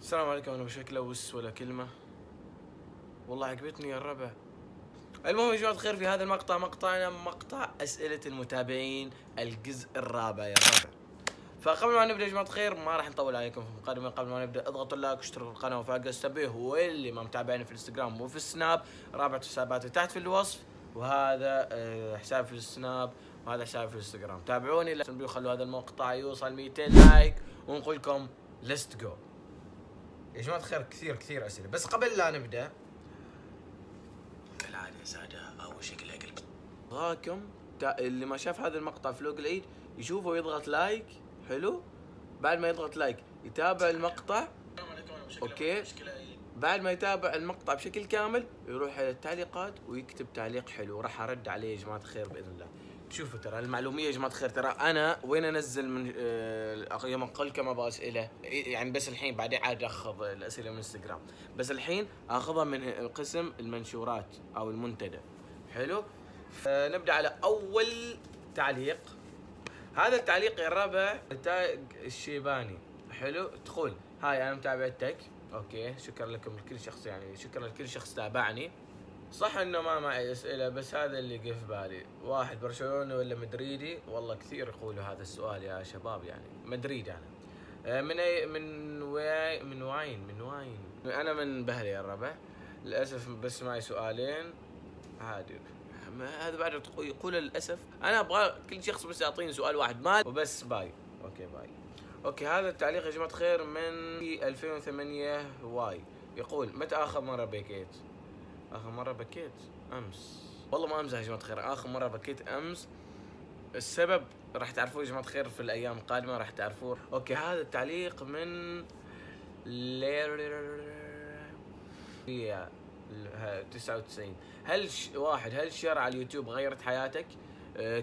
السلام عليكم. انا بشكل وس ولا كلمة. والله عجبتني يا الربع. المهم يا جماعة الخير، في هذا المقطع مقطعنا مقطع أسئلة المتابعين الجزء الرابع يا الربع. فقبل ما نبدا يا جماعة الخير ما راح نطول عليكم في المقدمة. قبل ما نبدا اضغطوا اللايك واشتركوا في القناة وفعلوا التنبيه، واللي ما متابعني في الانستغرام وفي السناب رابط حساباتي تحت في الوصف. وهذا حسابي في السناب وهذا حسابي في الانستغرام. تابعوني لا تنسوا خلوا هذا المقطع يوصل 200 لايك ونقول لكم ليتس جو. يا جماعة الخير كثير أسئلة، بس قبل لا نبدأ كالعادة يا سادة أول شيء كله قلب أبغاكم اللي ما شاف هذا المقطع في لوج العيد يشوفه ويضغط لايك. حلو، بعد ما يضغط لايك يتابع المقطع. أوكي، بعد ما يتابع المقطع بشكل كامل يروح على التعليقات ويكتب تعليق حلو، راح أرد عليه يا جماعة الخير بإذن الله. شوفوا ترى المعلومية يا جماعة الخير، ترى أنا وين أنزل من يوم أقول كم أبغى أسئلة يعني، بس الحين بعدين عاد أخذ الأسئلة من انستغرام، بس الحين أخذها من قسم المنشورات أو المنتدى. حلو، نبدأ على أول تعليق. هذا التعليق يا الربع تاج الشيباني. حلو، تقول هاي أنا متابعتك. أوكي، شكرا لكم لكل شخص، يعني شكرا لكل شخص تابعني. صح انه ما معي اسئله، بس هذا اللي جه في بالي. واحد برشلوني ولا مدريدي؟ والله كثير يقولوا هذا السؤال يا شباب، يعني مدريد انا. من اي من وين انا من بهلي يا الربع. للاسف بس معي سؤالين عادي. هذا بعد يقول للاسف. انا ابغى كل شخص بس يعطيني سؤال واحد ما وبس. باي. اوكي باي. اوكي، هذا التعليق يا جماعه خير من 2008 واي. يقول متى اخر مره بكيت؟ اخر مرة بكيت امس. والله ما امزح يا جماعة الخير، اخر مرة بكيت امس. السبب راح تعرفوه يا جماعة الخير في الايام القادمة، راح تعرفوه. اوكي، هذا التعليق من 99. هل هل الشهرة على اليوتيوب غيرت حياتك؟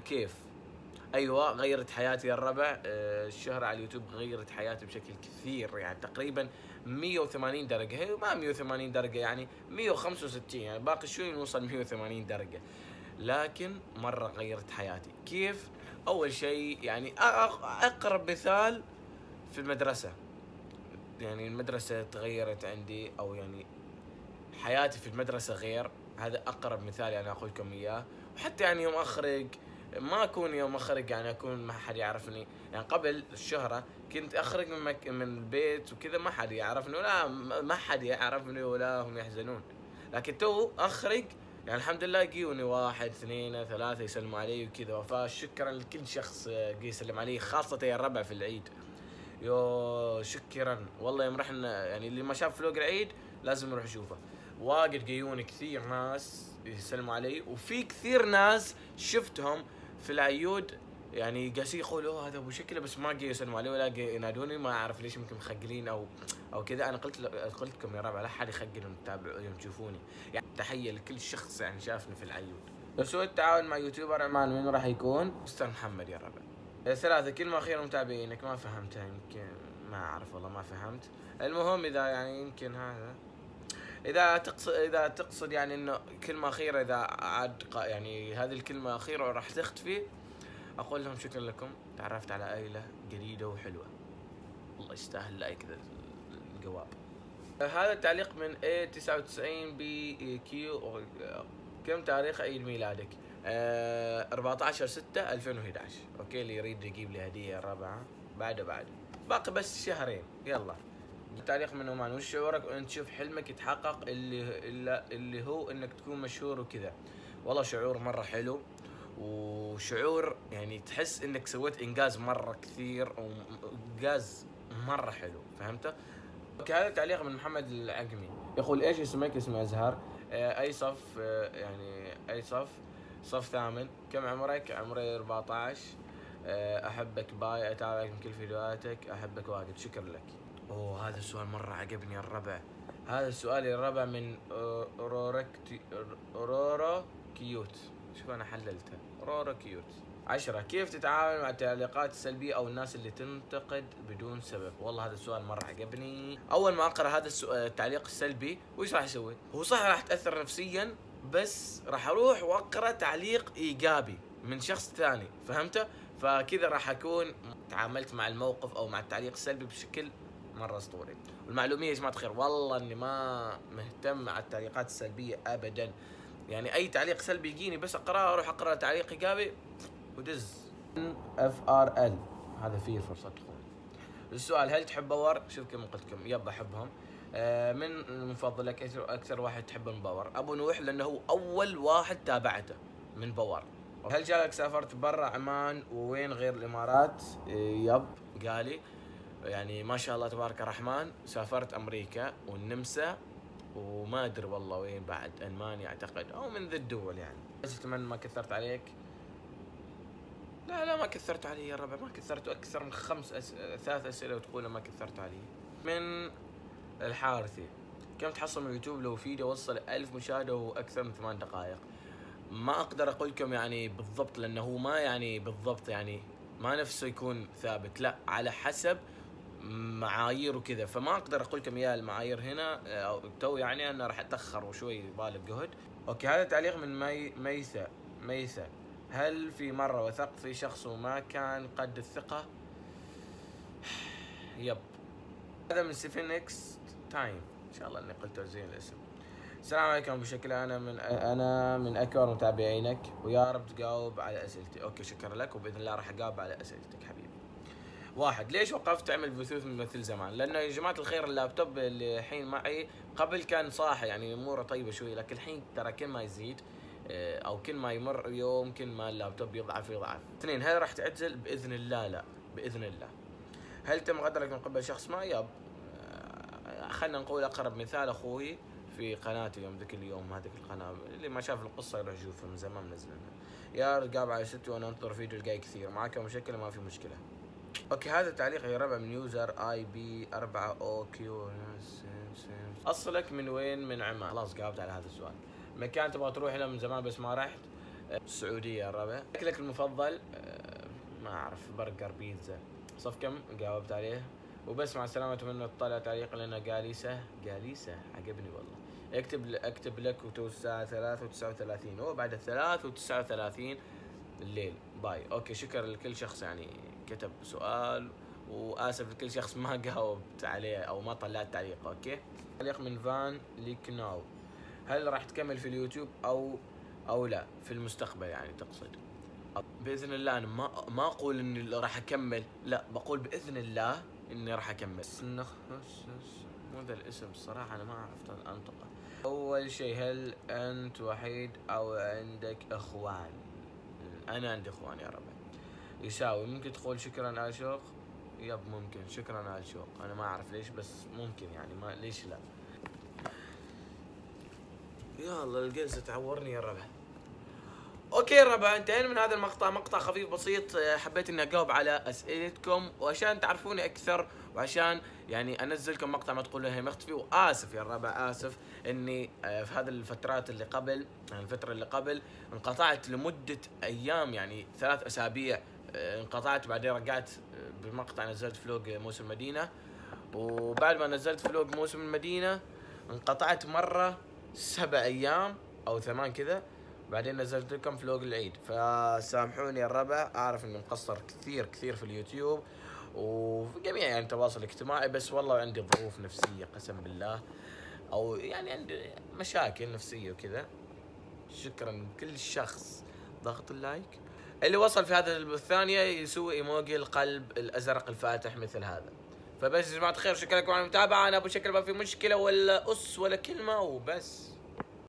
كيف؟ ايوه غيرت حياتي يا الربع. الشهرة على اليوتيوب غيرت حياتي بشكل كثير، يعني تقريبا 180 درجة. هي ما 180 درجة، يعني 165، يعني باقي شوي نوصل 180 درجة. لكن مرة غيرت حياتي. كيف؟ اول شيء يعني اقرب مثال في المدرسة، يعني المدرسة تغيرت عندي، او يعني حياتي في المدرسة غير. هذا اقرب مثال يعني اقول لكم اياه. وحتى يعني يوم اخرج ما اكون يوم اخرج يعني اكون ما حد يعرفني. يعني قبل الشهرة كنت اخرج من البيت وكذا ما حد يعرفني، ولا ما حد يعرفني ولا هم يحزنون. لكن تو اخرج يعني الحمد لله يجوني واحد اثنين ثلاثة يسلموا علي وكذا. فشكرا لكل شخص يسلم علي، خاصة يا الربع في العيد. يو شكرا والله. يوم رحنا يعني اللي ما شاف فلوق العيد لازم يروح يشوفه. واجد جيوني كثير ناس يسلموا علي، وفي كثير ناس شفتهم في العيود يعني قاسي يقولوا هذا ابو شكله، بس ما جي يسلموا علي ولا جي ينادوني. ما اعرف ليش، يمكن مخجلين او كذا. انا قلت لكم يا ربع لا حد يخجل تتابعوا يوم تشوفوني. يعني تحيه لكل شخص يعني شافني في العيود. لو سويت تعاون مع يوتيوبر عمان من راح يكون استاذ محمد يا ربع. ثلاثة كلمة أخيرة متابعينك. ما فهمتها، يمكن ما أعرف والله ما فهمت. المهم إذا يعني يمكن هذا إذا تقصد يعني إنه كلمة أخيرة، إذا عاد يعني هذه الكلمة أخيرة وراح تختفي، أقول لهم شكرا لكم، تعرفت على عائلة جديدة وحلوة. والله يستاهل لايك ذا الجواب. هذا التعليق من A99 BQ. كم تاريخ عيد ميلادك؟ 14/6/2011. اوكي، اللي يريد يجيب لي هدية الرابعة بعد باقي بس شهرين. يلا. تعليق من عمان. وش شعورك وانت تشوف حلمك يتحقق اللي هو انك تكون مشهور وكذا؟ والله شعور مرة حلو، وشعور يعني تحس انك سويت انجاز مرة كثير، وانجاز مرة حلو. فهمته؟ اوكي، هذا تعليق من محمد العقمي. يقول ايش اسمك؟ اسمي ازهر. اي صف؟ يعني اي صف؟ صف ثامن. كم عمرك؟ عمري 14. احبك باي، اتابعك من كل فيديوهاتك، احبك واجد، شكرا لك. اوه هذا السؤال مرة عجبني الربع. هذا السؤال الربع من اورورا كيوت. شوف انا حللتها اورورا كيوت. 10. كيف تتعامل مع التعليقات السلبية او الناس اللي تنتقد بدون سبب؟ والله هذا السؤال مرة عجبني. اول ما اقرأ هذا التعليق السلبي وش راح اسوي؟ هو صح راح اتأثر نفسيا، بس راح اروح واقرأ تعليق ايجابي من شخص ثاني. فهمته؟ فكذا راح اكون تعاملت مع الموقف او مع التعليق السلبي بشكل مره اسطوري. والمعلوميه يا جماعه الخير والله اني ما مهتم مع التعليقات السلبيه ابدا، يعني اي تعليق سلبي يجيني بس اقراه، اروح اقرا تعليق ايجابي ودز. FRL هذا فيه فرصه دخول. السؤال هل تحب باور؟ شوف كم قلت لكم يب احبهم. من مفضلك اكثر واحد تحبه من باور؟ ابو نوح، لانه هو اول واحد تابعته من باور. هل جالك سافرت برا عمان ووين غير الامارات؟ يب قالي، يعني ما شاء الله تبارك الرحمن، سافرت امريكا والنمسا وما ادري والله وين بعد، المانيا اعتقد او من ذي الدول يعني. اتمنى ما كثرت عليك. لا ما كثرت علي يا ربع، ما كثرت اكثر من 3 اسئله وتقول ما كثرت علي. من الحارثي، كم تحصل من اليوتيوب لو فيديو وصل 1000 مشاهده واكثر من 8 دقائق؟ ما اقدر اقول لكم يعني بالضبط، لانه هو ما يعني بالضبط، يعني ما نفسه يكون ثابت، لا على حسب معايير وكذا، فما اقدر اقول لكم يا المعايير هنا او تو، يعني انا راح اتاخر وشوي يبالي جهد. اوكي هذا تعليق من ميثا، هل في مره وثقت في شخص وما كان قد الثقه؟ يب. هذا من سيفينكس تايم، ان شاء الله اني قلته زين الاسم. السلام عليكم، بشكل انا من اكبر متابعينك، ويا رب تجاوب على اسئلتي. اوكي شكرا لك، وباذن الله راح اجاوب على اسئلتك حبيبي. 1. ليش وقفت تعمل بثوث مثل زمان؟ لانه يا جماعه الخير اللابتوب اللي الحين معي قبل كان صاحي، يعني اموره طيبه شوي، لكن الحين ترى كل ما يزيد او كل ما يمر يوم كل ما اللابتوب يضعف. 2. هل راح تعتزل؟ باذن الله لا، باذن الله. هل تم غدرك من قبل شخص ما؟ يب. خلنا نقول اقرب مثال اخوي في قناتي يوم ذاك اليوم، هذيك القناه اللي ما شاف القصه يروح يشوفها، من زمان منزلينها. يا رقاب على ستي وانا انتظر فيديو الجاي كثير، معك مشكله؟ ما في مشكله. اوكي هذا تعليق يا ربع من يوزر IB4OQ. اصلك من وين؟ من عمان. خلاص جاوبت على هذا السؤال. مكان تبغى تروح له من زمان بس ما رحت؟ السعوديه يا ربع. اكلك المفضل؟ ما اعرف، برجر بيتزا. صف كم؟ جاوبت عليه. وبس مع السلامه، اتمنى تطلع تعليق لنا جاليسه عجبني والله. اكتب لك وتو الساعه 3:39 وبعد 3:39 الليل. باي. اوكي شكرا لكل شخص يعني كتب سؤال، واسف لكل شخص ما جاوبت عليه او ما طلعت تعليق. اوكي تعليق من فان ليكناو، هل راح تكمل في اليوتيوب او لا في المستقبل يعني تقصد؟ باذن الله. انا ما اقول اني راح اكمل، لا بقول باذن الله اني راح اكمل. مو ذا الاسم الصراحه، انا ما عرفت انطقه. اول شيء هل انت وحيد او عندك اخوان؟ انا عندي اخوان يا رب. يساوي ممكن تقول شكرا على شوق؟ يب ممكن شكرا على شوق، انا ما اعرف ليش بس ممكن يعني، ما ليش لا. يا الله الجلسه تعورني يا ربع. اوكي يا ربع، انتهينا من هذا المقطع، مقطع خفيف بسيط، حبيت اني اجاوب على اسئلتكم وعشان تعرفوني اكثر، وعشان يعني انزلكم مقطع ما تقولوا هي مختفي. واسف يا ربع، اسف اني في هذه الفترات اللي قبل، يعني الفتره اللي قبل انقطعت لمده ايام، يعني 3 أسابيع انقطعت، بعدين رجعت بمقطع نزلت فلوج موسم المدينه، وبعد ما نزلت فلوج موسم المدينه انقطعت مره 7 أيام او 8 كذا، بعدين نزلت لكم فلوج العيد. فسامحوني يا الربع، اعرف اني مقصر كثير في اليوتيوب وفي جميع يعني التواصل الاجتماعي، بس والله عندي ظروف نفسيه قسم بالله، او يعني عندي مشاكل نفسيه وكذا. شكرا لكل شخص ضغط اللايك اللي وصل في هذا الثانيه يسوي ايموجي القلب الازرق الفاتح مثل هذا. فبس يا جماعه الخير، شكرا لكم على المتابعه. انا ابو شكل ما في مشكله ولا ولا كلمه وبس.